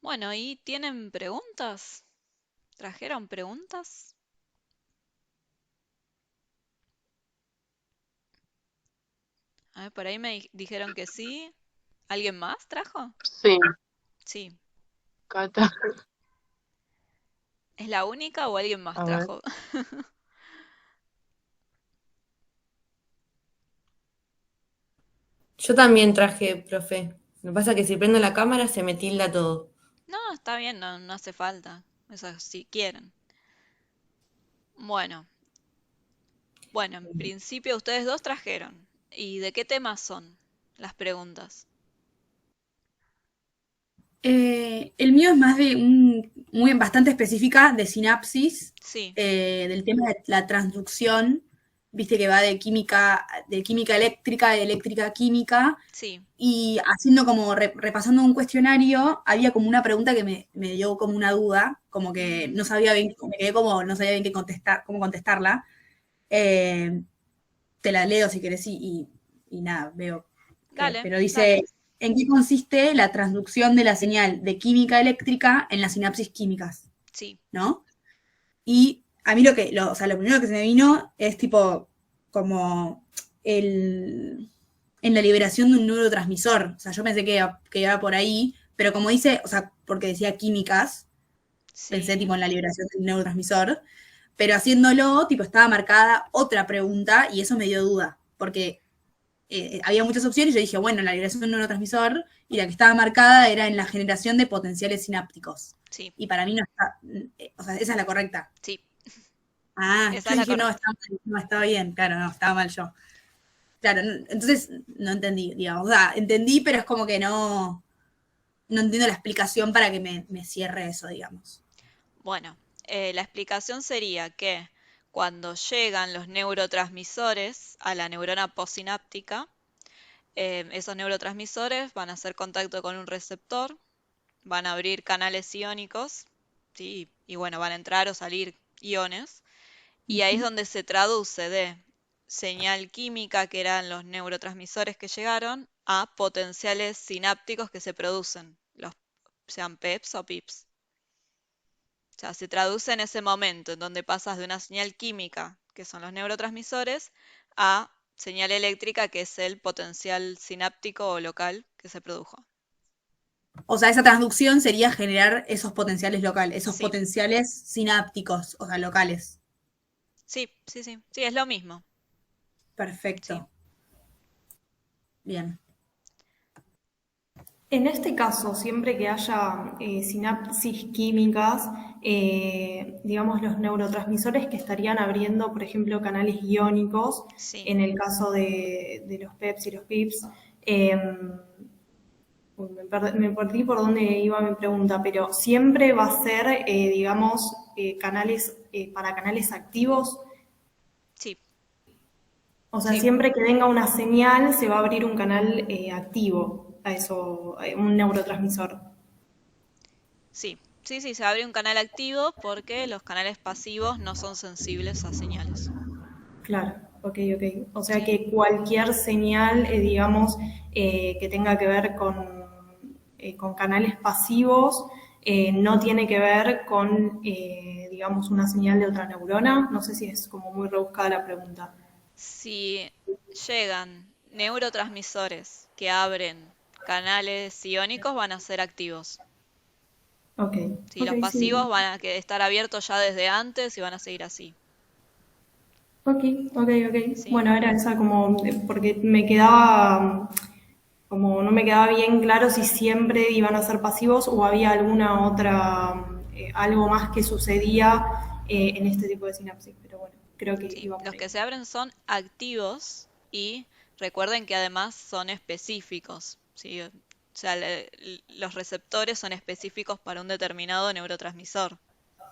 Bueno, ¿y tienen preguntas? ¿Trajeron preguntas? A ver, por ahí me dijeron que sí. ¿Alguien más trajo? Sí, Sí. Cata. ¿Es la única o alguien más A ver. trajo? Yo también traje, profe. Lo que pasa es que si prendo la cámara se me tilda todo. No, está bien, no hace falta. Eso si quieren. Bueno, bueno, en principio ustedes dos trajeron. ¿Y de qué temas son las preguntas? El mío es más de muy bastante específica de sinapsis, Sí, del tema de la transducción, viste que va de química eléctrica, de eléctrica a química, sí. y haciendo como repasando un cuestionario, había como una pregunta que me dio como una duda, como que Ujú. no sabía bien, me quedé como no sabía bien qué contestar, cómo contestarla. Eh, Te la leo si querés y nada, veo Dale, pero dale. dice, ¿en qué consiste la transducción de la señal de química eléctrica en las sinapsis químicas? Sí. ¿No? Y a mí o sea, lo primero que se me vino es tipo como el, en la liberación de un neurotransmisor. O sea, yo pensé que iba por ahí, pero como dice, o sea, porque decía químicas, pensé Sí. tipo en la liberación del neurotransmisor, pero haciéndolo, tipo, estaba marcada otra pregunta y eso me dio duda, porque había muchas opciones y yo dije, bueno, la liberación de un neurotransmisor y la que estaba marcada era en la generación de potenciales sinápticos. Sí. Y para mí no está, o sea, esa es la correcta. Sí. Ah, Esa yo es la dije, no, correcta. no, estaba bien, claro, no, estaba mal yo. Claro, entonces no entendí, digamos, o sea, entendí, pero es como que no entiendo la explicación para que me cierre eso, digamos. Bueno, la explicación sería que cuando llegan los neurotransmisores a la neurona postsináptica, esos neurotransmisores van a hacer contacto con un receptor, van a abrir canales iónicos, ¿sí? Y bueno, van a entrar o salir iones, y ahí es donde se traduce de señal química, que eran los neurotransmisores que llegaron, a potenciales sinápticos que se producen, los sean PEPs o PIPs. O sea, se traduce en ese momento en donde pasas de una señal química, que son los neurotransmisores, a señal eléctrica, que es el potencial sináptico o local que se produjo. O sea, esa transducción sería generar esos potenciales locales, esos Sí, potenciales sinápticos, o sea, locales. sí, es lo mismo. Sí, Perfecto. Bien. En este caso, siempre que haya sinapsis químicas, digamos los neurotransmisores que estarían abriendo, por ejemplo, canales iónicos, sí. en el caso de los PEPs y los PIPs, eh, me perdí por dónde iba mi pregunta, pero siempre va a ser, digamos, canales para canales activos. Sí, O sea, sí, siempre que venga una señal, se va a abrir un canal activo a eso, un neurotransmisor. sí, se abre un canal activo porque los canales pasivos no son sensibles a señales. Claro, ok, ok. O sea Sí, que cualquier señal, digamos, que tenga que ver con canales pasivos, no tiene que ver con, digamos, una señal de otra neurona. No sé si es como muy rebuscada la pregunta. si llegan neurotransmisores que abren canales iónicos, van a ser activos. Ok, Sí, ok, los pasivos sí. van a estar abiertos ya desde antes y van a seguir así. Ok, ok, ok. ¿Sí? Bueno, era esa como, porque me quedaba, como no me quedaba bien claro si siempre iban a ser pasivos o había alguna otra, algo más que sucedía en este tipo de sinapsis, pero bueno, creo que Sí, iba por los ahí. que se abren son activos y recuerden que además son específicos, ¿sí? O sea, los receptores son específicos para un determinado neurotransmisor.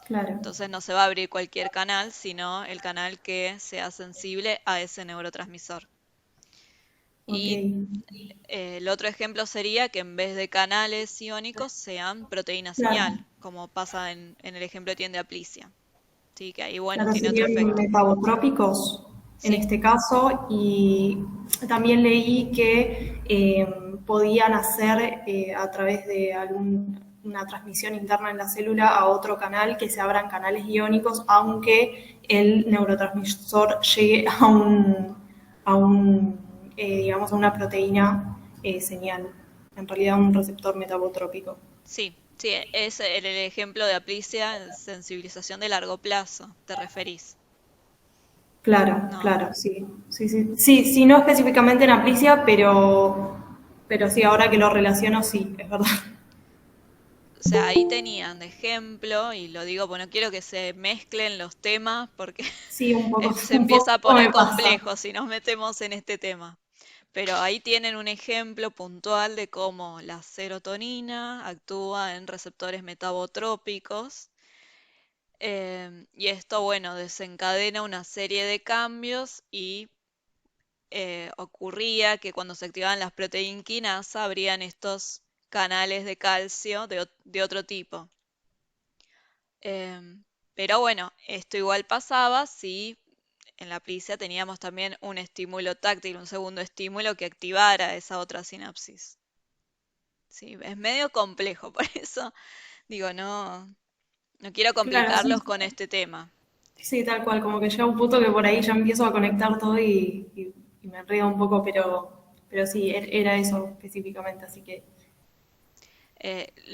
Claro, Entonces no se va a abrir cualquier canal, sino el canal que sea sensible a ese neurotransmisor. ok, Y el otro ejemplo sería que en vez de canales iónicos sean proteína claro, señal, como pasa en el ejemplo de tiende aplisia. Sí, que ahí, bueno, claro, tiene otro serían efecto. metabotrópicos en Sí, este caso y también leí que podían hacer a través de una transmisión interna en la célula a otro canal, que se abran canales iónicos, aunque el neurotransmisor llegue digamos, a una proteína señal, en realidad un receptor metabotrópico. Sí, sí, es el ejemplo de Aplicia en sensibilización de largo plazo, ¿te referís? Claro, No. claro, sí, sí, sí. Sí, sí, no específicamente en Aplicia, pero sí, ahora que lo relaciono, sí, es verdad. O sea, ahí tenían de ejemplo, y lo digo porque no quiero que se mezclen los temas, porque Sí, un poco, se un empieza a poco poner me pasa. complejo si nos metemos en este tema. Pero ahí tienen un ejemplo puntual de cómo la serotonina actúa en receptores metabotrópicos. Y esto, bueno, desencadena una serie de cambios y ocurría que cuando se activaban las proteínquinas habrían estos canales de calcio de otro tipo. Em, pero bueno, esto igual pasaba si en la plicia teníamos también un estímulo táctil, un segundo estímulo que activara esa otra sinapsis. Sí, es medio complejo, por eso digo, no quiero Claro, sí, complicarlos con este tema. sí, tal cual, como que llega un punto que por ahí ya empiezo a conectar todo y me enredo un poco, pero sí, era eso específicamente, así que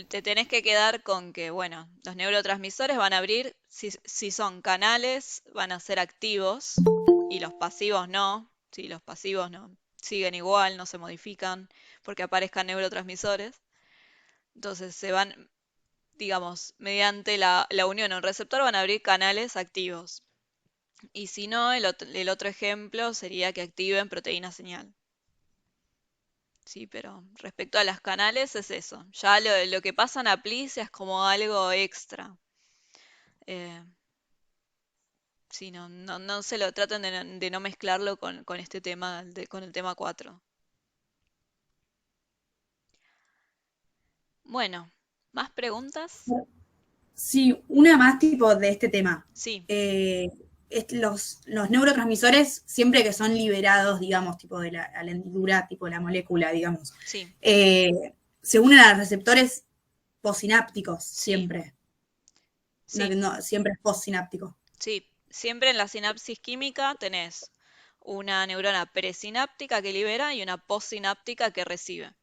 Te tenés que quedar con que, bueno, los neurotransmisores van a abrir, si son canales, van a ser activos y los pasivos no. Si los pasivos no, siguen igual, no se modifican porque aparezcan neurotransmisores. Entonces se van, digamos, mediante la unión a un receptor van a abrir canales activos. Y si no, el otro ejemplo sería que activen proteína señal. Sí, pero respecto a las canales es eso. Ya lo que pasa en Aplicia es como algo extra. Eh, sí, no se lo traten de no mezclarlo con este tema, con el tema 4. Bueno, ¿más preguntas? Sí, una más tipo de este tema. Sí, Eh, los neurotransmisores, siempre que son liberados, digamos, tipo de a la hendidura, tipo de la molécula, digamos, sí, se unen a receptores postsinápticos, sí, siempre. No, sí, no, siempre es postsináptico. sí. Siempre en la sinapsis química tenés una neurona presináptica que libera y una postsináptica que recibe.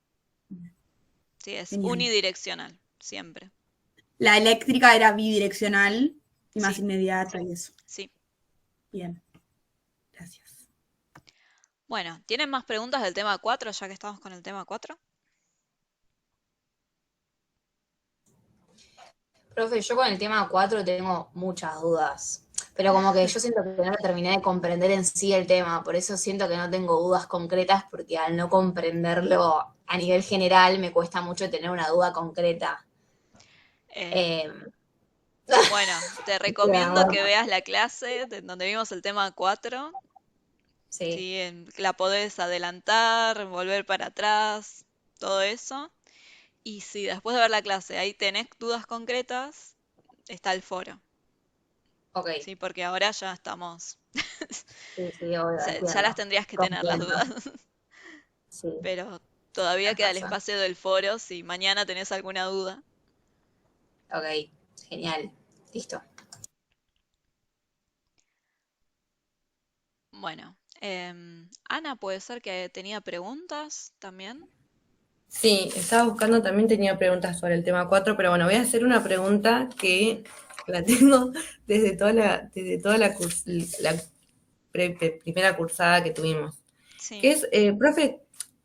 Sí, es Genial. unidireccional, siempre. La eléctrica era bidireccional y más Sí, inmediata y eso. sí. Bien, gracias. Bueno, ¿tienen más preguntas del tema 4 ya que estamos con el tema 4? Profe, yo con el tema 4 tengo muchas dudas, pero como que yo siento que no me terminé de comprender en sí el tema, por eso siento que no tengo dudas concretas, porque al no comprenderlo a nivel general me cuesta mucho tener una duda concreta. Eh, Eh, bueno, te recomiendo bueno, que veas la clase donde vimos el tema 4. sí, ¿Sí? La podés adelantar, volver para atrás, todo eso. Y si después de ver la clase ahí tenés dudas concretas, está el foro. ok, ¿Sí? Porque ahora ya estamos. sí, sí, obvio, Ya las entiendo, tendrías que tener las comprendo, dudas. sí, Pero todavía tienes queda el razón. espacio del foro si mañana tenés alguna duda. Ok, genial, listo. Bueno, Ana, puede ser que tenía preguntas también. Sí, estaba buscando, también tenía preguntas sobre el tema 4, pero bueno, voy a hacer una pregunta que la tengo desde toda la primera cursada que tuvimos. Que Sí, es, profe,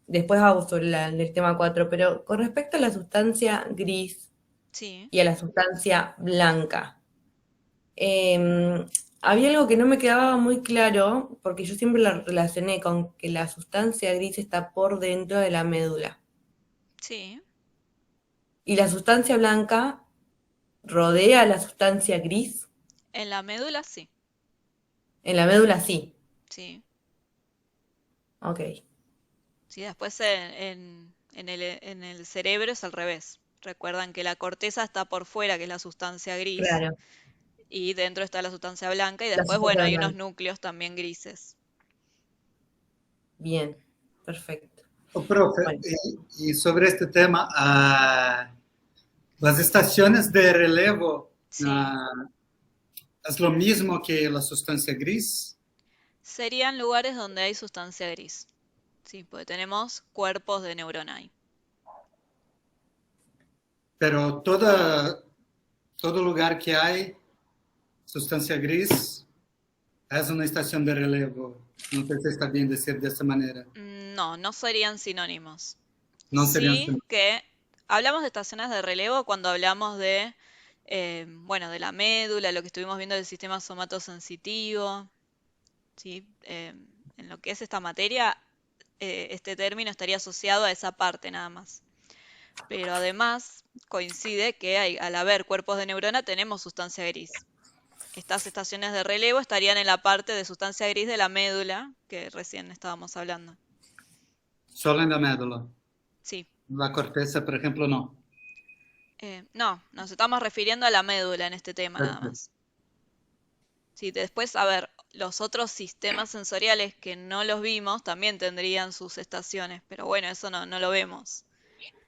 después hago sobre el tema 4, pero con respecto a la sustancia gris sí. y a la sustancia blanca, eh, había algo que no me quedaba muy claro, porque yo siempre la relacioné con que la sustancia gris está por dentro de la médula. Sí, Y la sustancia blanca rodea a la sustancia gris. en la médula sí, En la médula sí. sí. Ok, Sí, después en el cerebro es al revés. Recuerdan que la corteza está por fuera, que es la sustancia gris, claro. y dentro está la sustancia blanca, y La después, bueno, sustancia hay unos blanca. núcleos también grises. Bien, perfecto. Oh, profe, Bueno, y sobre este tema, Las estaciones de relevo Sí. es lo mismo que la sustancia gris. Serían lugares donde hay sustancia gris. Sí, porque tenemos cuerpos de neurona ahí. Pero todo lugar que hay sustancia gris es una estación de relevo. No sé si está bien decir de esta manera. No, no serían sinónimos. No serían Sí que hablamos de estaciones de relevo cuando hablamos de, bueno, de la médula, lo que estuvimos viendo del sistema somatosensitivo, ¿sí? En lo que es esta materia, este término estaría asociado a esa parte nada más. Pero además coincide que al haber cuerpos de neurona tenemos sustancia gris. Estas estaciones de relevo estarían en la parte de sustancia gris de la médula que recién estábamos hablando. solo en la médula. Sí. La corteza, por ejemplo, no. No, nos estamos refiriendo a la médula en este tema nada más. Sí, después, a ver, los otros sistemas sensoriales que no los vimos también tendrían sus estaciones, pero bueno, eso no lo vemos.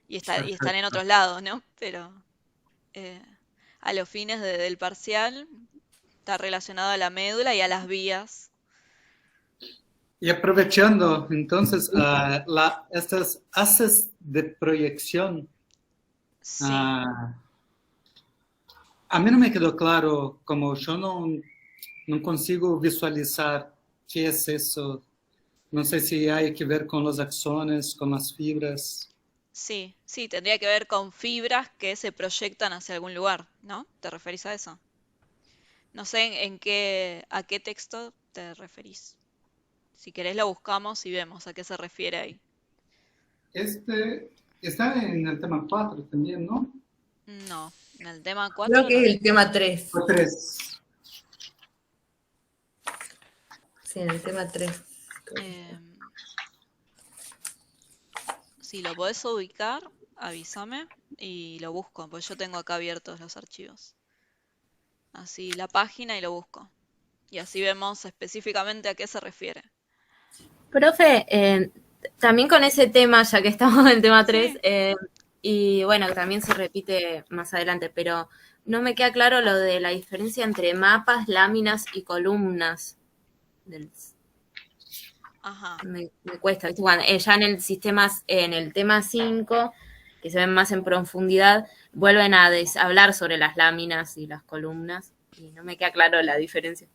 Y están en otros lados, ¿no? Pero a los fines del parcial está relacionado a la médula y a las vías. Y aprovechando, entonces, estas haces de proyección, Sí, a mí no me quedó claro, como yo no consigo visualizar qué es eso. No sé si hay que ver con los axones, con las fibras. sí, tendría que ver con fibras que se proyectan hacia algún lugar, ¿no? ¿Te referís a eso? No sé a qué texto te referís. Si querés lo buscamos y vemos a qué se refiere ahí. Está en el tema 4 también, ¿no? No, en el tema Creo 4 que no. es el tema 3. O 3. Sí, en el tema 3. Si lo podés ubicar, avísame y lo busco, porque yo tengo acá abiertos los archivos. Así la página y lo busco. Y así vemos específicamente a qué se refiere. Profe, también con ese tema, ya que estamos en el tema 3, Sí. y bueno, que también se repite más adelante, pero no me queda claro lo de la diferencia entre mapas, láminas y columnas. Ajá. Me cuesta, ¿viste? Cuando, ya en el sistema, en el tema 5, que se ven más en profundidad, vuelven a hablar sobre las láminas y las columnas, y no me queda claro la diferencia.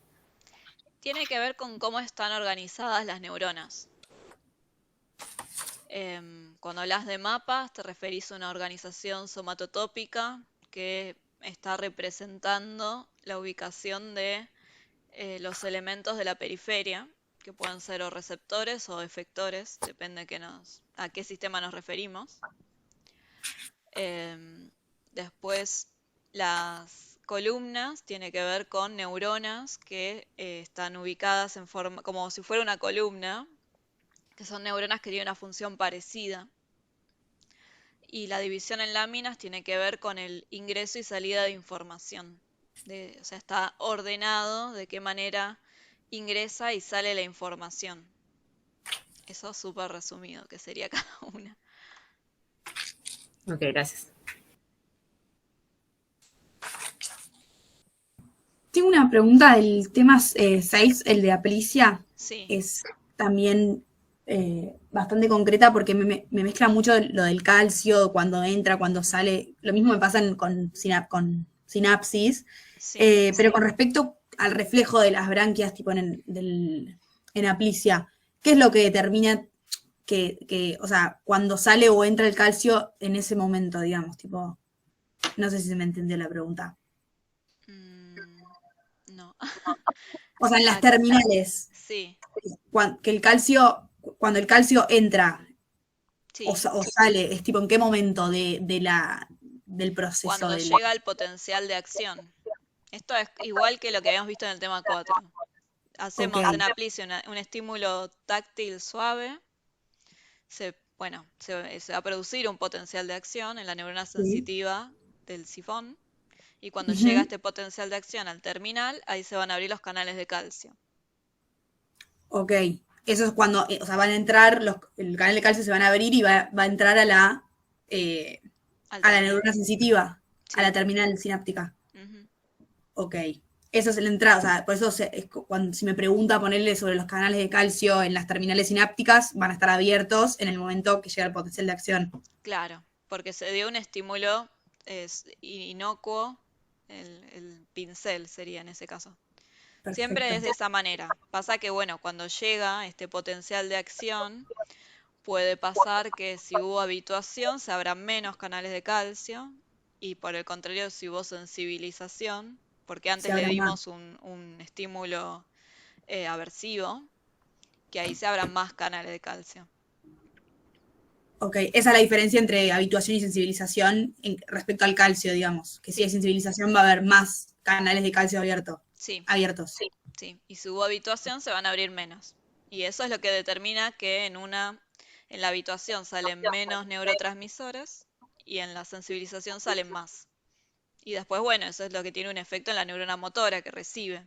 Tiene que ver con cómo están organizadas las neuronas. Cuando hablas de mapas, te referís a una organización somatotópica que está representando la ubicación de los elementos de la periferia, que pueden ser o receptores o efectores, depende a qué sistema nos referimos. Después, las columnas tiene que ver con neuronas que están ubicadas en forma, como si fuera una columna, que son neuronas que tienen una función parecida. Y la división en láminas tiene que ver con el ingreso y salida de información. O sea, está ordenado de qué manera ingresa y sale la información. Eso es súper resumido, que sería cada una. Ok, gracias. Tengo una pregunta del tema 6, el de Aplicia. Sí, Es también bastante concreta porque me mezcla mucho lo del calcio, cuando entra, cuando sale. Lo mismo me pasa con sinapsis. sí. Pero con respecto al reflejo de las branquias, tipo en Aplicia, ¿qué es lo que determina o sea, cuando sale o entra el calcio en ese momento, digamos? Tipo, no sé si se me entendió la pregunta. No. O sea, en las terminales, Sí, cuando el calcio entra sí. o sale, es tipo, ¿en qué momento del proceso? Cuando llega el potencial de acción. Esto es igual que lo que habíamos visto en el tema 4. Hacemos Ok. en Aplicia un estímulo táctil suave. Se va a producir un potencial de acción en la neurona sensitiva del sifón. Y cuando llega este potencial de acción al terminal, ahí se van a abrir los canales de calcio. Ok. Eso es cuando, o sea, van a entrar, el canal de calcio se van a abrir y va a entrar a la Al terminal. neurona sensitiva. Sí. a la terminal sináptica. Ujú. Ok. Esa es la entrada, o sea, por eso cuando, si me pregunta ponerle sobre los canales de calcio en las terminales sinápticas, van a estar abiertos en el momento que llega el potencial de acción. Claro, porque se dio un estímulo inocuo, el pincel sería en ese caso. Siempre Perfecto. es de esa manera. Pasa que, bueno, cuando llega este potencial de acción, puede pasar que si hubo habituación se abran menos canales de calcio y por el contrario si hubo sensibilización, porque Se antes le abra más. dimos un estímulo aversivo, que ahí se abran más canales de calcio. Ok, esa es la diferencia entre habituación y sensibilización respecto al calcio, digamos. Que si Sí. hay sensibilización va a haber más canales de calcio Sí, abiertos. sí. Y si hubo habituación se van a abrir menos. Y eso es lo que determina que en la habituación salen menos neurotransmisores y en la sensibilización salen más. Y después, bueno, eso es lo que tiene un efecto en la neurona motora que recibe.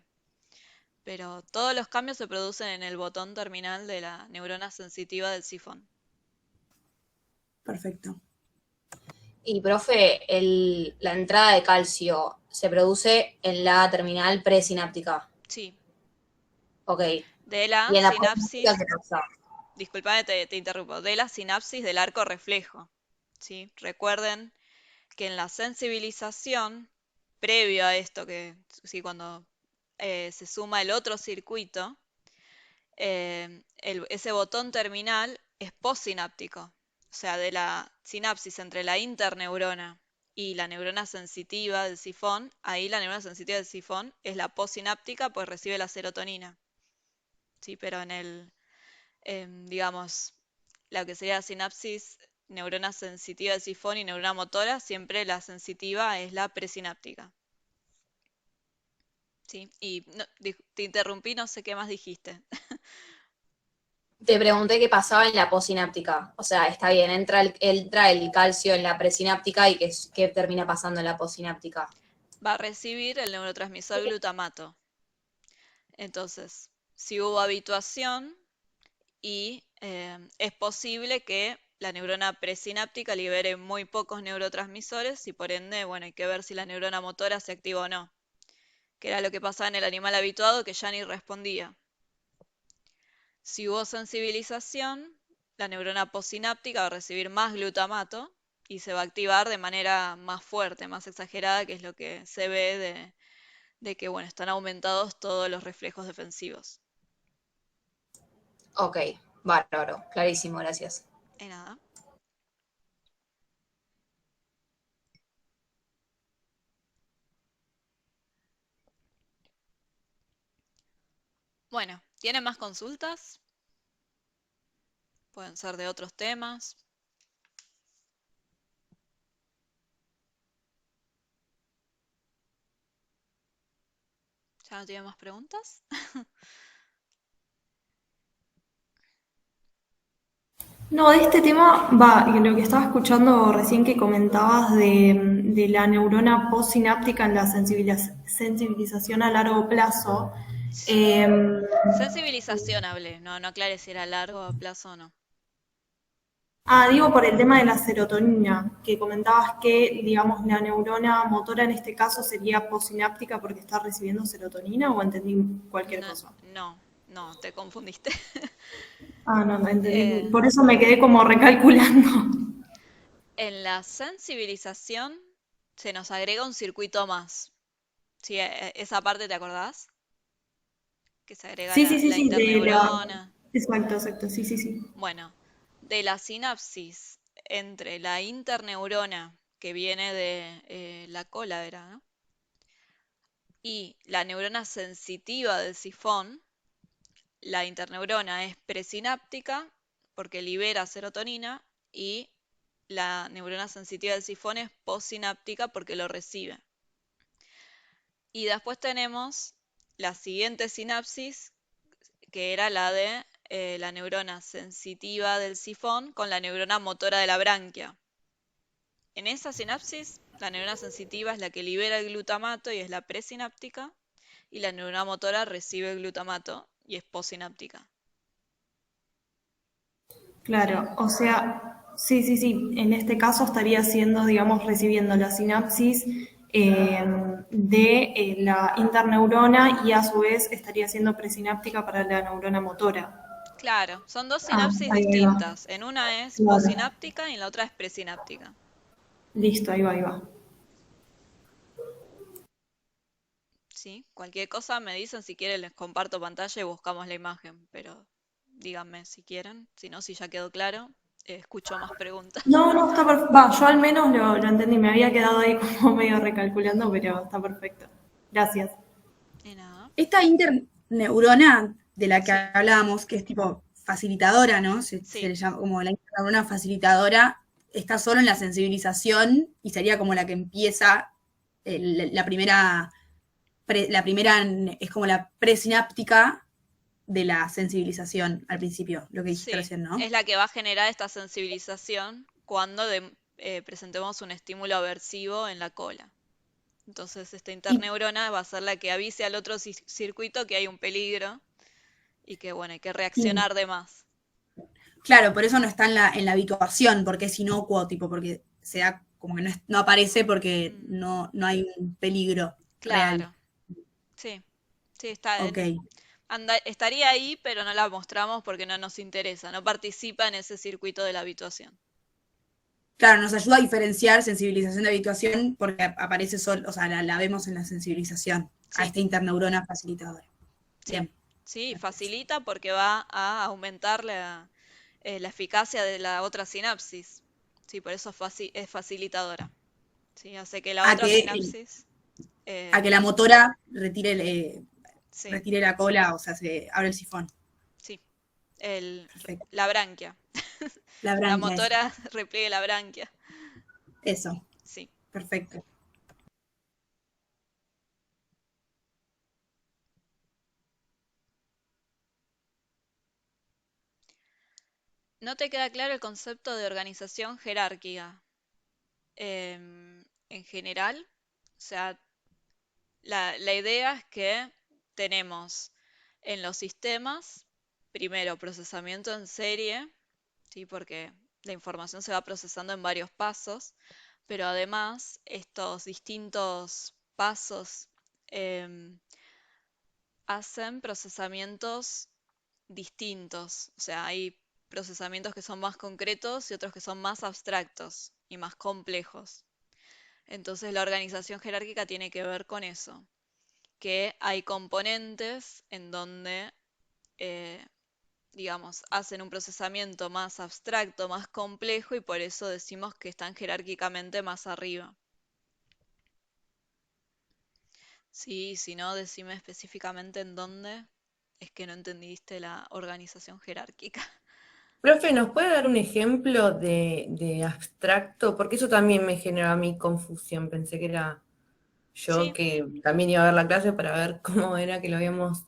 Pero todos los cambios se producen en el botón terminal de la neurona sensitiva del sifón. Perfecto. Y profe, la entrada de calcio se produce en la terminal presináptica. Sí, Ok. de la ¿Y en la postsináptica sinapsis, qué pasa? disculpame, te interrumpo, de la sinapsis del arco reflejo. ¿Sí? Recuerden que en la sensibilización, previo a esto, que sí, cuando se suma el otro circuito, ese botón terminal es postsináptico. O sea, de la sinapsis entre la interneurona y la neurona sensitiva del sifón, ahí la neurona sensitiva del sifón es la postsináptica, pues recibe la serotonina. Sí, pero digamos, lo que sería sinapsis, neurona sensitiva del sifón y neurona motora, siempre la sensitiva es la presináptica. ¿Sí? Y te interrumpí, no sé qué más dijiste. Te pregunté qué pasaba en la postsináptica. O sea, está bien, entra el calcio en la presináptica y qué termina pasando en la postsináptica. Va a recibir el neurotransmisor glutamato. Entonces, si hubo habituación y es posible que la neurona presináptica libere muy pocos neurotransmisores y por ende, bueno, hay que ver si la neurona motora se activa o no, que era lo que pasaba en el animal habituado que ya ni respondía. Si hubo sensibilización, la neurona postsináptica va a recibir más glutamato y se va a activar de manera más fuerte, más exagerada, que es lo que se ve de que, bueno, están aumentados todos los reflejos defensivos. Ok, bárbaro, clarísimo, gracias. De nada. Bueno, ¿tienen más consultas? Pueden ser de otros temas. ¿Ya no tienen más preguntas? No, de este tema va, y lo que estaba escuchando recién que comentabas de la neurona postsináptica en la sensibilización a largo plazo. Sensibilización hablé, no aclaré si era a largo plazo o no. Digo por el tema de la serotonina, que comentabas que, digamos, la neurona motora en este caso sería postsináptica porque está recibiendo serotonina, o entendí cualquier No, cosa. no, te confundiste. No, entendí. Eh, Por eso me quedé como recalculando. en la sensibilización se nos agrega un circuito más. Sí, esa parte te acordás, que se agrega Sí, sí, sí, la sí, interneurona. exacto, sí, sí, sí. Bueno, de la sinapsis entre la interneurona, que viene de la cola, era, ¿no? Y la neurona sensitiva del sifón, la interneurona es presináptica porque libera serotonina y la neurona sensitiva del sifón es postsináptica porque lo recibe. Y después tenemos la siguiente sinapsis, que era la de la neurona sensitiva del sifón con la neurona motora de la branquia. En esa sinapsis, la neurona sensitiva es la que libera el glutamato y es la presináptica, y la neurona motora recibe el glutamato y es postsináptica. Claro, o sea, Sí, sí, sí. En este caso estaría siendo, digamos, recibiendo la sinapsis de la interneurona y a su vez estaría siendo presináptica para la neurona motora. Claro, son dos Ah, sinapsis ahí va. distintas. En una es Claro. posináptica y en la otra es presináptica. Listo, ahí va, ahí va. Sí, cualquier cosa me dicen, si quieren les comparto pantalla y buscamos la imagen, pero díganme si quieren, si no, si ya quedó claro, escucho más preguntas. No, no, está perfecto. Va, yo al menos lo entendí. Me había quedado ahí como medio recalculando, pero está perfecto. Gracias. Y nada, Esta interneurona de la que sí, hablábamos, que es tipo facilitadora, ¿no? Se sí, le llama como la interneurona facilitadora, está solo en la sensibilización y sería como la que empieza la primera, la primera es como la presináptica de la sensibilización al principio, lo que dijiste sí, recién, ¿no? es la que va a generar esta sensibilización cuando presentemos un estímulo aversivo en la cola. Entonces esta Y interneurona va a ser la que avise al otro circuito que hay un peligro y que bueno, hay que y reaccionar de más. claro, por eso no está en la habituación, porque es inocuo, tipo, porque se da como que no, no aparece porque Mm, no hay un peligro real. claro, sí, sí, está, Ok. estaría ahí, pero no la mostramos porque no nos interesa, no participa en ese circuito de la habituación. Claro, nos ayuda a diferenciar sensibilización de habituación porque aparece solo, o sea, la vemos en la sensibilización a Sí, esta interneurona facilitadora. sí, Bien, sí, perfecto. facilita porque va a aumentar la eficacia de la otra sinapsis. Sí, por eso es facilitadora. Sí, hace que la A otra que, sinapsis, a que eh, la motora sí, retire la cola, o sea, se abre el sifón. sí, el, Perfecto. la branquia. La La branquia, eso. motora repliegue la branquia. Eso, Sí. perfecto. ¿No te queda claro el concepto de organización jerárquica? En general, o sea, la idea es que tenemos en los sistemas, primero, procesamiento en serie, ¿sí? Porque la información se va procesando en varios pasos, pero además estos distintos pasos em, hacen procesamientos distintos. O sea, hay procesamientos que son más concretos y otros que son más abstractos y más complejos. Entonces la organización jerárquica tiene que ver con eso, que hay componentes en donde, eh, digamos, hacen un procesamiento más abstracto, más complejo y por eso decimos que están jerárquicamente más arriba. Sí, si no, decime específicamente en dónde es que no entendiste la organización jerárquica. Profe, ¿nos puede dar un ejemplo de abstracto? Porque eso también me generó a mí confusión. Pensé que era yo Sí, que también iba a ver la clase para ver cómo era que lo habíamos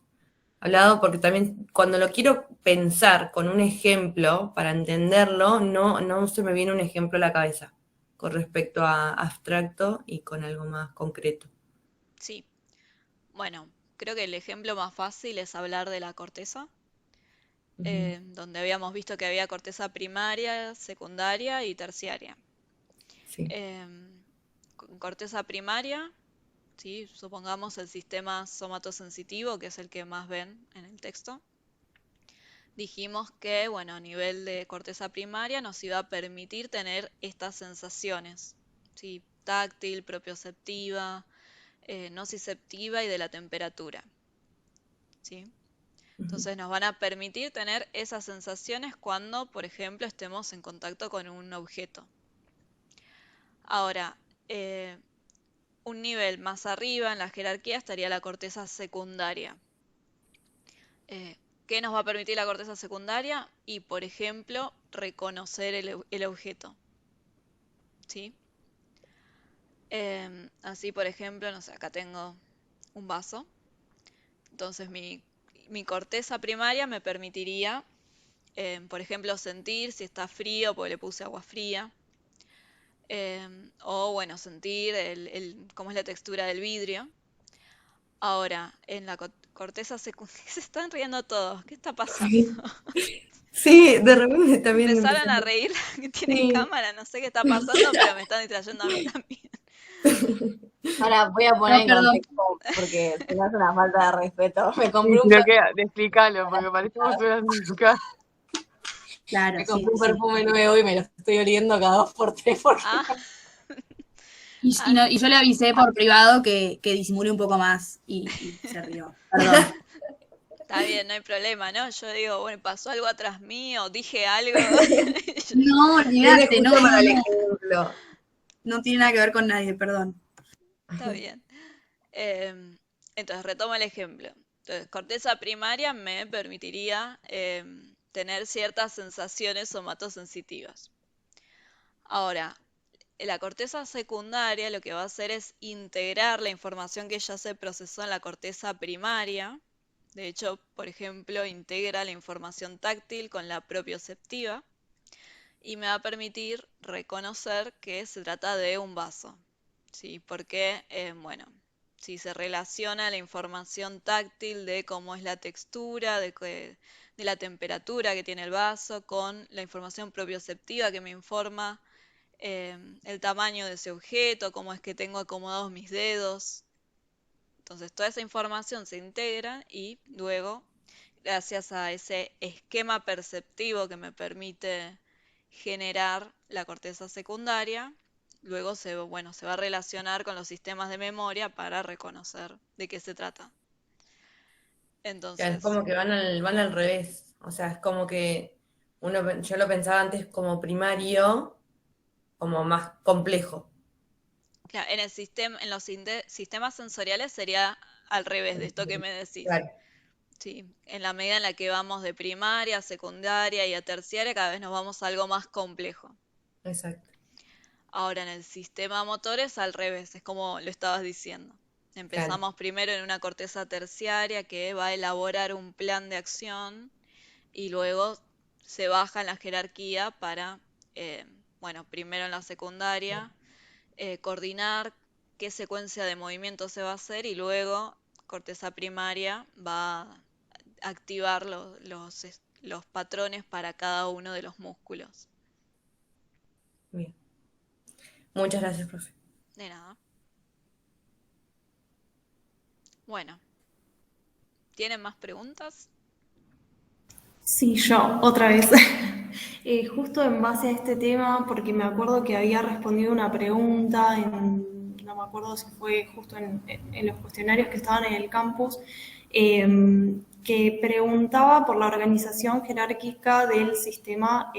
hablado, porque también cuando lo quiero pensar con un ejemplo para entenderlo, no se me viene un ejemplo a la cabeza con respecto a abstracto y con algo más concreto. sí. Bueno, creo que el ejemplo más fácil es hablar de la corteza, Ujú. donde habíamos visto que había corteza primaria, secundaria y terciaria. Sí. Corteza primaria, ¿sí? Supongamos el sistema somatosensitivo, que es el que más ven en el texto. Dijimos que, bueno, a nivel de corteza primaria nos iba a permitir tener estas sensaciones, ¿sí? Táctil, propioceptiva, nociceptiva y de la temperatura, ¿sí? Ujú. Entonces nos van a permitir tener esas sensaciones cuando, por ejemplo, estemos en contacto con un objeto. Ahora, eh, un nivel más arriba en la jerarquía estaría la corteza secundaria. Eh, ¿Qué nos va a permitir la corteza secundaria? Y, por ejemplo, reconocer el objeto, ¿sí? Así, por ejemplo, no sé, acá tengo un vaso. Entonces mi corteza primaria me permitiría, por ejemplo, sentir si está frío porque le puse agua fría. O bueno, sentir cómo es la textura del vidrio. Ahora, en la corteza secundaria, se están riendo todos, ¿qué está pasando? Sí, de repente también Empezaron empecé. a reír que tienen Sí. cámara, no sé qué está pasando, pero me están distrayendo a mí también. Ahora voy a poner No, en perdón. contexto porque si no es una falta de respeto. Me Sí, compré un, creo que explícalo, porque parecemos unas locas. Claro, me sí, compré un sí. perfume nuevo y me lo estoy oliendo cada 2 por 3 porque Ah, Y yo le avisé por privado que disimule un poco más y se rió. Perdón. está bien, no hay problema, ¿no? Yo digo, bueno, pasó algo atrás mío, dije algo. No, Viene olvídate, no, justo no, para el no. ejemplo. No tiene nada que ver con nadie, perdón. Está bien. Entonces, retomo el ejemplo. Entonces, corteza primaria me permitiría tener ciertas sensaciones somatosensitivas. Ahora, la corteza secundaria lo que va a hacer es integrar la información que ya se procesó en la corteza primaria. De hecho, por ejemplo, integra la información táctil con la propioceptiva y me va a permitir reconocer que se trata de un vaso. ¿Sí? Porque, bueno, si se relaciona la información táctil de cómo es la textura, de la temperatura que tiene el vaso, con la información propioceptiva que me informa el tamaño de ese objeto, cómo es que tengo acomodados mis dedos. Entonces, toda esa información se integra y luego, gracias a ese esquema perceptivo que me permite generar la corteza secundaria, luego bueno, se va a relacionar con los sistemas de memoria para reconocer de qué se trata. Claro, es Entonces, como que van al revés. O sea, es como que yo lo pensaba antes como primario, como más complejo. claro, en el sistema, en los sistemas sensoriales sería al revés de esto que me decís. Claro, Sí, en la medida en la que vamos de primaria a secundaria y a terciaria, cada vez nos vamos a algo más complejo. exacto. Ahora en el sistema motor es al revés, es como lo estabas diciendo. Claro. Empezamos primero en una corteza terciaria que va a elaborar un plan de acción y luego se baja en la jerarquía para, eh, bueno, primero en la secundaria, coordinar qué secuencia de movimientos se va a hacer y luego corteza primaria va a activar los patrones para cada uno de los músculos. Bien. Muchas gracias, profe. De nada. Bueno, ¿tienen más preguntas? Sí, yo, otra vez. Justo en base a este tema, porque me acuerdo que había respondido una pregunta no me acuerdo si fue justo en los cuestionarios que estaban en el campus, que preguntaba por la organización jerárquica del sistema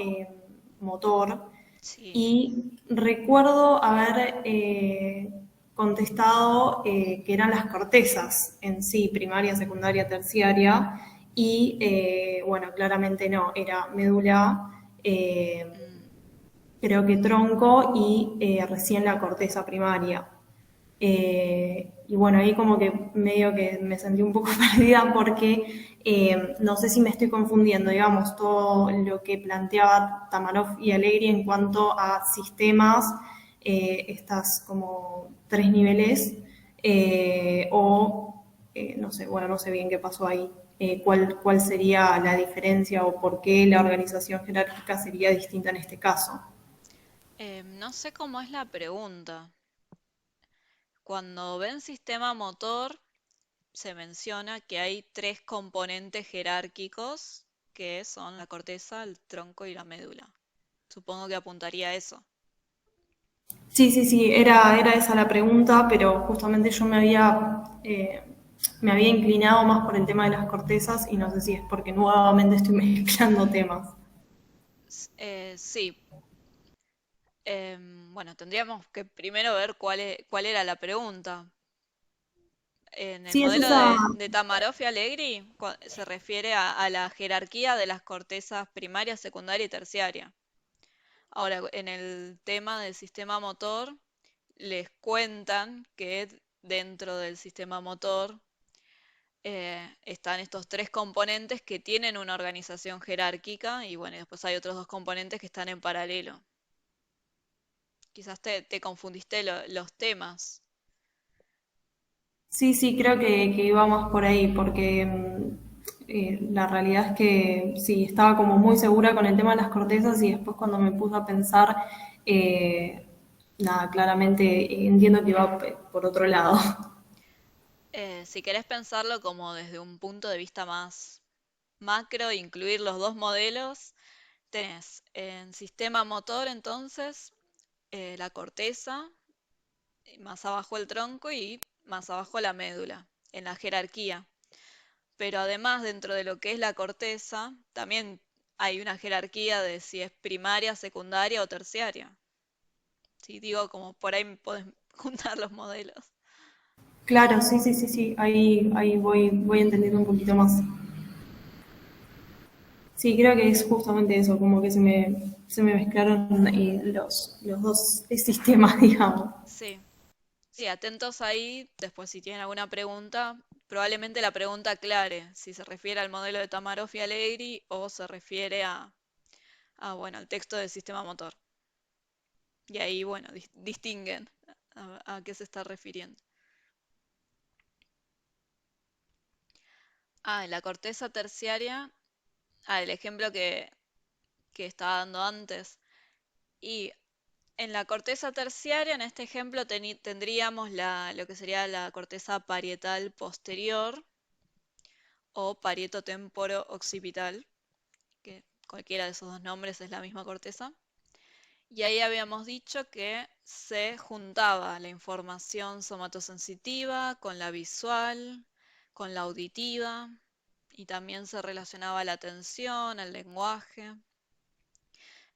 motor. Sí. Y recuerdo haber contestado que eran las cortezas en sí, primaria, secundaria, terciaria, y bueno, claramente no, era médula, Mm. creo que tronco y recién la corteza primaria. Y bueno, ahí como que medio que me sentí un poco perdida porque no sé si me estoy confundiendo, digamos, todo lo que planteaba Tamarov y Allegri en cuanto a sistemas, estas como 3 niveles, no sé, bueno, no sé bien qué pasó ahí, cuál sería la diferencia o por qué la organización jerárquica sería distinta en este caso. No sé cómo es la pregunta. Cuando ven sistema motor, se menciona que hay tres componentes jerárquicos que son la corteza, el tronco y la médula. Supongo que apuntaría a eso. Sí, sí, sí, era esa la pregunta, pero justamente yo me había inclinado más por el tema de las cortezas y no sé si es porque nuevamente estoy mezclando temas. Sí. Bueno, tendríamos que primero ver cuál era la pregunta. En el Sí, es modelo esa. de Tamarov y Allegri se refiere a la jerarquía de las cortezas primaria, secundaria y terciaria. Ahora, en el tema del sistema motor, les cuentan que dentro del sistema motor están estos tres componentes que tienen una organización jerárquica y bueno, y después hay otros dos componentes que están en paralelo. Quizás te confundiste los temas. Sí, sí, creo que iba más por ahí, porque La realidad es que sí, estaba como muy segura con el tema de las cortezas y después cuando me puse a pensar, nada, claramente entiendo que va por otro lado. Si querés pensarlo como desde un punto de vista más macro, incluir los dos modelos, tenés en sistema motor entonces la corteza, más abajo el tronco y más abajo la médula, en la jerarquía. Pero además dentro de lo que es la corteza, también hay una jerarquía de si es primaria, secundaria o terciaria. Sí, digo, como por ahí podés juntar los modelos. Claro, sí, sí, sí, sí, ahí voy entendiendo un poquito más. Sí, creo que es justamente eso, como que se me mezclaron los dos sistemas, digamos. Sí, sí, atentos ahí. Después, si tienen alguna pregunta, probablemente la pregunta aclare si se refiere al modelo de Tamaroff y Allegri o se refiere bueno, al texto del sistema motor. Y ahí, bueno, distinguen a qué se está refiriendo. En la corteza terciaria, el ejemplo que estaba dando antes. Y en la corteza terciaria, en este ejemplo, tendríamos lo que sería la corteza parietal posterior o parieto-temporo-occipital, que cualquiera de esos dos nombres es la misma corteza. Y ahí habíamos dicho que se juntaba la información somatosensitiva con la visual, con la auditiva, y también se relacionaba la atención, el lenguaje.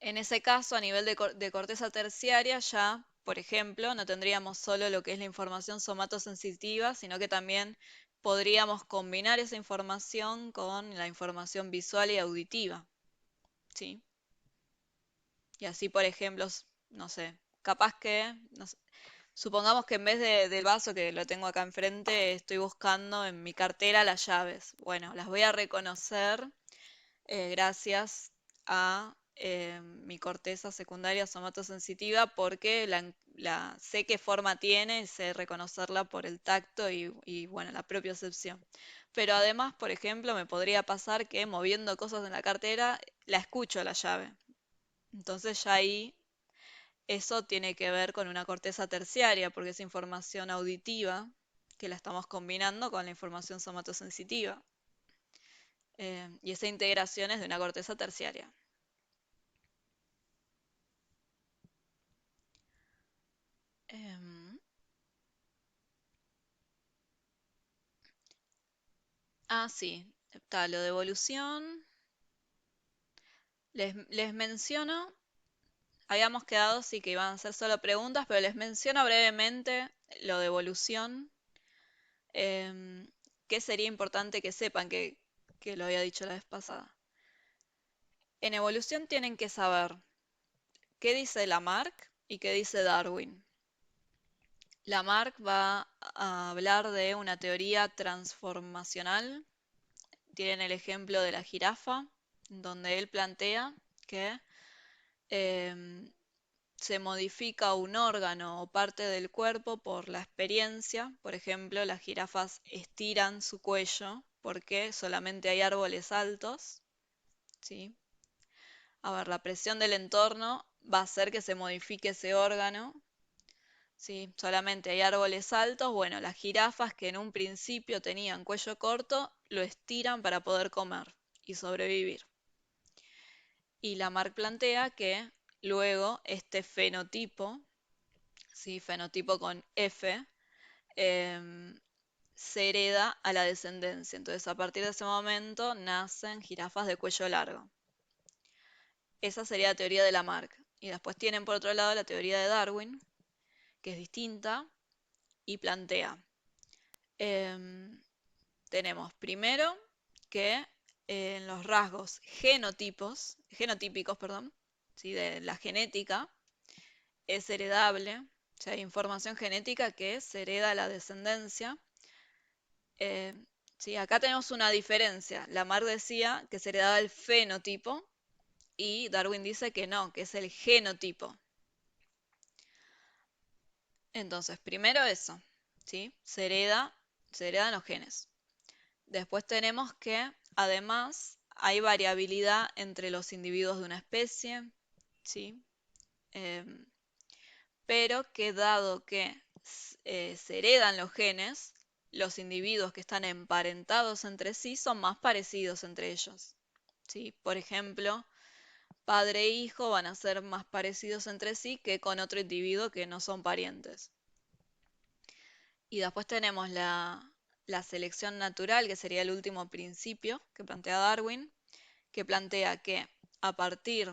En ese caso, a nivel de corteza terciaria, ya, por ejemplo, no tendríamos solo lo que es la información somatosensitiva, sino que también podríamos combinar esa información con la información visual y auditiva, ¿sí? Y así, por ejemplo, no sé, capaz que, no sé, supongamos que en vez del vaso que lo tengo acá enfrente, estoy buscando en mi cartera las llaves. Bueno, las voy a reconocer gracias a mi corteza secundaria somatosensitiva porque sé qué forma tiene, sé reconocerla por el tacto y, bueno, la propiocepción. Pero además, por ejemplo, me podría pasar que moviendo cosas en la cartera, la escucho la llave. Entonces ya ahí eso tiene que ver con una corteza terciaria, porque es información auditiva que la estamos combinando con la información somatosensitiva. Y esa integración es de una corteza terciaria. Em, sí, está lo de evolución. Les menciono, habíamos quedado sí que iban a ser solo preguntas, pero les menciono brevemente lo de evolución, em, que sería importante que sepan que lo había dicho la vez pasada. En evolución tienen que saber qué dice Lamarck y qué dice Darwin. Lamarck va a hablar de una teoría transformacional. Tienen el ejemplo de la jirafa, donde él plantea que em, se modifica un órgano o parte del cuerpo por la experiencia. Por ejemplo, las jirafas estiran su cuello porque solamente hay árboles altos, ¿sí? A ver, la presión del entorno va a hacer que se modifique ese órgano, ¿sí? Solamente hay árboles altos. Bueno, las jirafas que en un principio tenían cuello corto, lo estiran para poder comer y sobrevivir. Y Lamarck plantea que luego este fenotipo, ¿sí? Fenotipo con F, se hereda a la descendencia. Entonces, a partir de ese momento nacen jirafas de cuello largo. Esa sería la teoría de Lamarck. Y después tienen por otro lado la teoría de Darwin, que es distinta y plantea. Tenemos primero que en los rasgos genotípicos, perdón, ¿sí? De la genética, es heredable. O sea, hay información genética que se hereda a la descendencia. Sí, acá tenemos una diferencia. Lamarck decía que se heredaba el fenotipo y Darwin dice que no, que es el genotipo. Entonces, primero eso, ¿sí? Se heredan los genes. Después tenemos que, además, hay variabilidad entre los individuos de una especie, ¿sí? Em, pero que dado que se heredan los genes, los individuos que están emparentados entre sí son más parecidos entre ellos, ¿sí? Por ejemplo, padre e hijo van a ser más parecidos entre sí que con otro individuo que no son parientes. Y después tenemos la selección natural, que sería el último principio que plantea Darwin, que plantea que a partir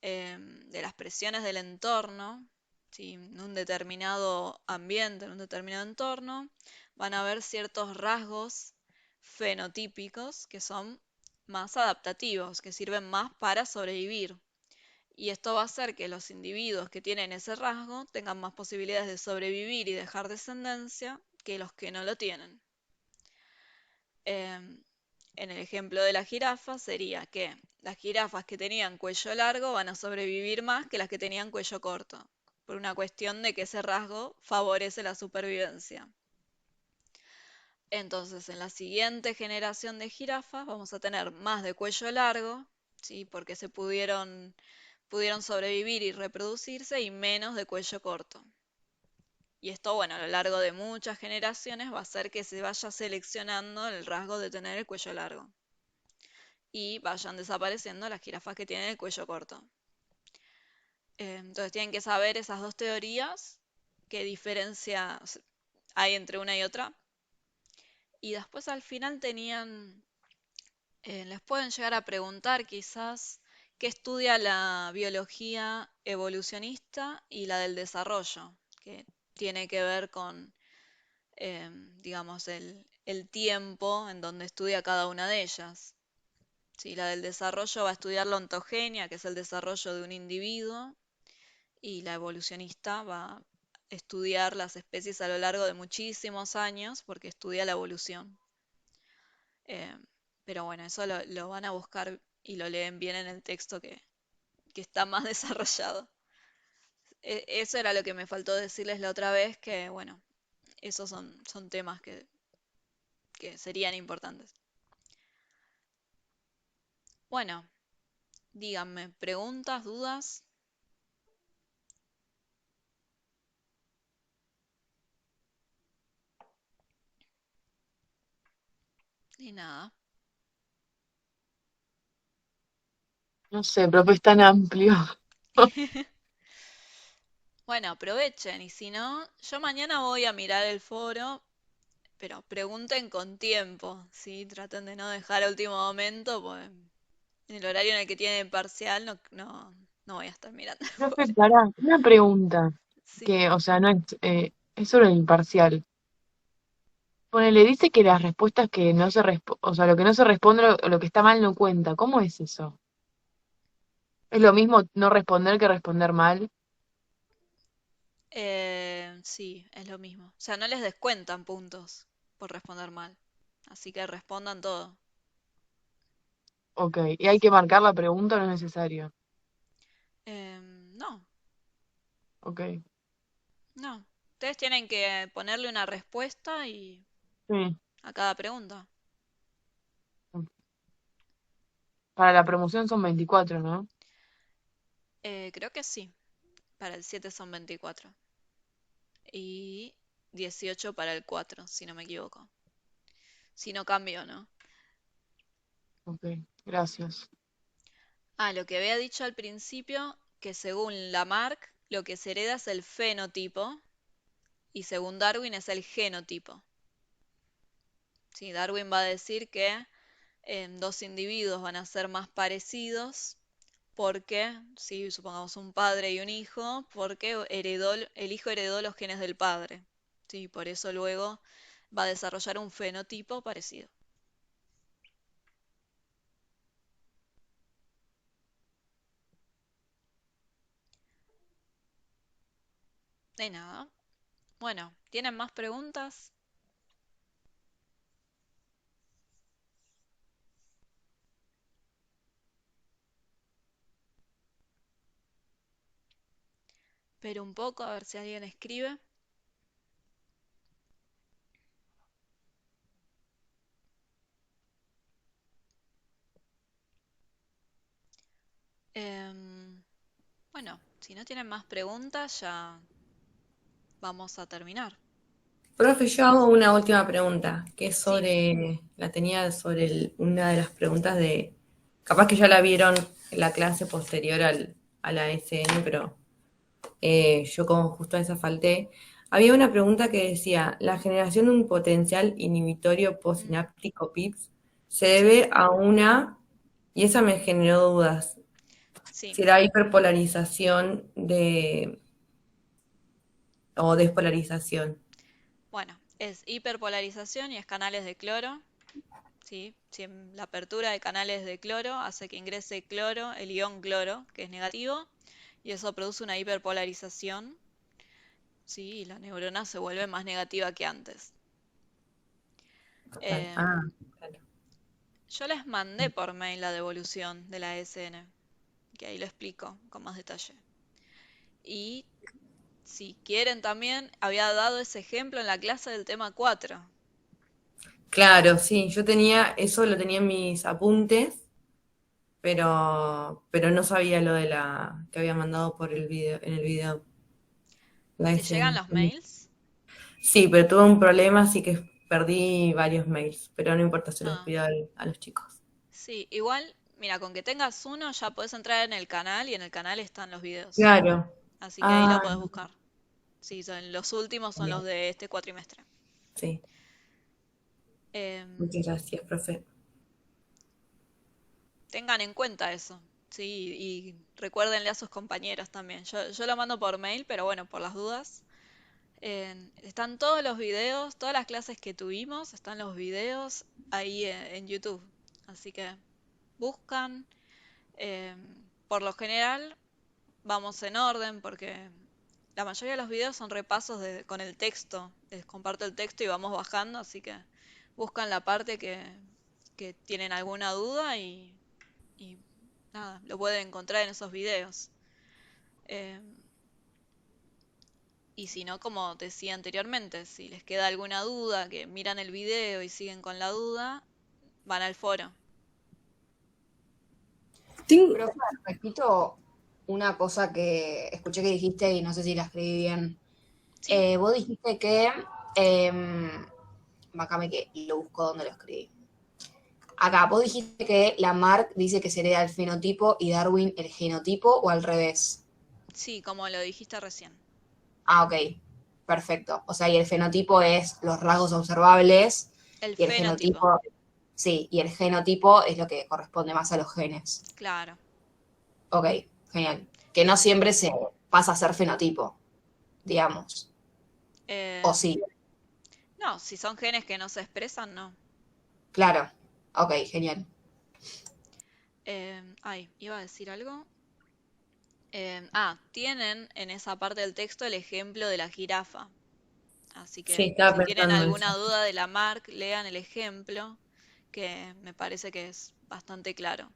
de las presiones del entorno, ¿sí? En un determinado ambiente, en un determinado entorno, van a haber ciertos rasgos fenotípicos que son más adaptativos, que sirven más para sobrevivir. Y esto va a hacer que los individuos que tienen ese rasgo tengan más posibilidades de sobrevivir y dejar descendencia que los que no lo tienen. En el ejemplo de la jirafa sería que las jirafas que tenían cuello largo van a sobrevivir más que las que tenían cuello corto, por una cuestión de que ese rasgo favorece la supervivencia. Entonces, en la siguiente generación de jirafas vamos a tener más de cuello largo, ¿sí? Porque pudieron sobrevivir y reproducirse, y menos de cuello corto. Y esto, bueno, a lo largo de muchas generaciones va a hacer que se vaya seleccionando el rasgo de tener el cuello largo y vayan desapareciendo las jirafas que tienen el cuello corto. Entonces tienen que saber esas dos teorías, qué diferencia hay entre una y otra. Y después al final les pueden llegar a preguntar quizás qué estudia la biología evolucionista y la del desarrollo, que tiene que ver con, digamos, el tiempo en donde estudia cada una de ellas. Sí, la del desarrollo va a estudiar la ontogenia, que es el desarrollo de un individuo, y la evolucionista va a estudiar las especies a lo largo de muchísimos años, porque estudia la evolución. Eh, pero bueno, eso lo van a buscar y lo leen bien en el texto que está más desarrollado. Eso era lo que me faltó decirles la otra vez, que bueno, esos son temas que serían importantes. Bueno, díganme, preguntas, dudas. Y nada. No sé, profe, es tan amplio. Bueno, aprovechen, y si no, yo mañana voy a mirar el foro, pero pregunten con tiempo, ¿sí? Traten de no dejar a último momento, pues en el horario en el que tienen parcial no voy a estar mirando el Profe, foro. pará, una pregunta, Sí. que, o sea, no es, es sobre el imparcial. Le dice que las respuestas que no se o sea, lo que no se responde o lo que está mal no cuenta. ¿Cómo es eso? ¿Es lo mismo no responder que responder mal? Sí, es lo mismo. O sea, no les descuentan puntos por responder mal. Así que respondan todo. Ok, ¿y hay que marcar la pregunta o no es necesario? No, Ok, no. Ustedes tienen que ponerle una respuesta sí. a cada pregunta. Para la promoción son 24, ¿no? Creo que sí. Para el 7 son 24. Y 18 para el 4, si no me equivoco. Si no cambio, ¿no? Ok, gracias. Ah, lo que había dicho al principio, que según Lamarck, lo que se hereda es el fenotipo y según Darwin es el genotipo. Sí, Darwin va a decir que dos individuos van a ser más parecidos porque, si supongamos un padre y un hijo, porque el hijo heredó los genes del padre. Sí, por eso luego va a desarrollar un fenotipo parecido. De nada. Bueno, ¿tienen más preguntas? Pero un poco, a ver si alguien escribe. Em, bueno, si no tienen más preguntas, ya vamos a terminar. Profe, yo hago una última pregunta, que es Sí, la tenía sobre una de las preguntas de, capaz que ya la vieron en la clase posterior a la SN, pero yo como justo a esa falté. Había una pregunta que decía, ¿la generación de un potencial inhibitorio postsináptico PIPS se sí, debe a una, y esa me generó dudas, sí. si la hiperpolarización o despolarización? Bueno, es hiperpolarización y es canales de cloro. ¿Sí? Si la apertura de canales de cloro hace que ingrese cloro, el ion cloro, que es negativo, y eso produce una hiperpolarización, ¿sí? Y la neurona se vuelve más negativa que antes. Claro. Em, Ah, claro. yo les mandé por mail la devolución de la SN, que ahí lo explico con más detalle. Y si quieren también, había dado ese ejemplo en la clase del tema 4. Claro, sí, yo tenía, eso lo tenía en mis apuntes, pero no sabía lo de la que había mandado por el video, en el video, la ¿Te llegan escena. los mails? Sí, pero tuve un problema, así que perdí varios mails, pero no importa, se los Ah, pido a los chicos. sí, igual, mira, con que tengas uno ya podés entrar en el canal y en el canal están los videos. Claro. Así que ahí lo Ah, podés buscar. Sí, los últimos son los bien, de este cuatrimestre. sí, Em, muchas gracias, profe. tengan en cuenta eso, sí, y recuérdenle a sus compañeros también. Yo lo mando por mail, pero bueno, por las dudas. Están todos los videos, todas las clases que tuvimos, están los videos ahí en YouTube. Así que buscan. em, por lo general, vamos en orden porque la mayoría de los videos son repasos con el texto. Les comparto el texto y vamos bajando, así que buscan la parte que tienen alguna duda y nada, lo pueden encontrar en esos videos. Eh, y si no, como decía anteriormente, si les queda alguna duda, que miran el video y siguen con la duda, van al foro. Tengo- Profe, repito una cosa que escuché que dijiste y no sé si la escribí bien. ¿Sí? Vos dijiste que, eh, bájame que lo busco donde lo escribí. Acá, vos dijiste que Lamarck dice que se hereda el fenotipo y Darwin el genotipo o al revés. Sí, como lo dijiste recién. Ah, ok, perfecto. O sea, y el fenotipo es los rasgos observables El y el fenotipo, genotipo, sí, y el genotipo es lo que corresponde más a los genes. claro. Ok, genial. Que no siempre se pasa a ser fenotipo, digamos. O Em, sí, no, si son genes que no se expresan, no. claro. Ok, genial. Ay, iba a decir algo. Tienen en esa parte del texto el ejemplo de la jirafa. Así Sí, que estaba si tienen pensando en eso. alguna duda de Lamarck, lean el ejemplo, que me parece que es bastante claro.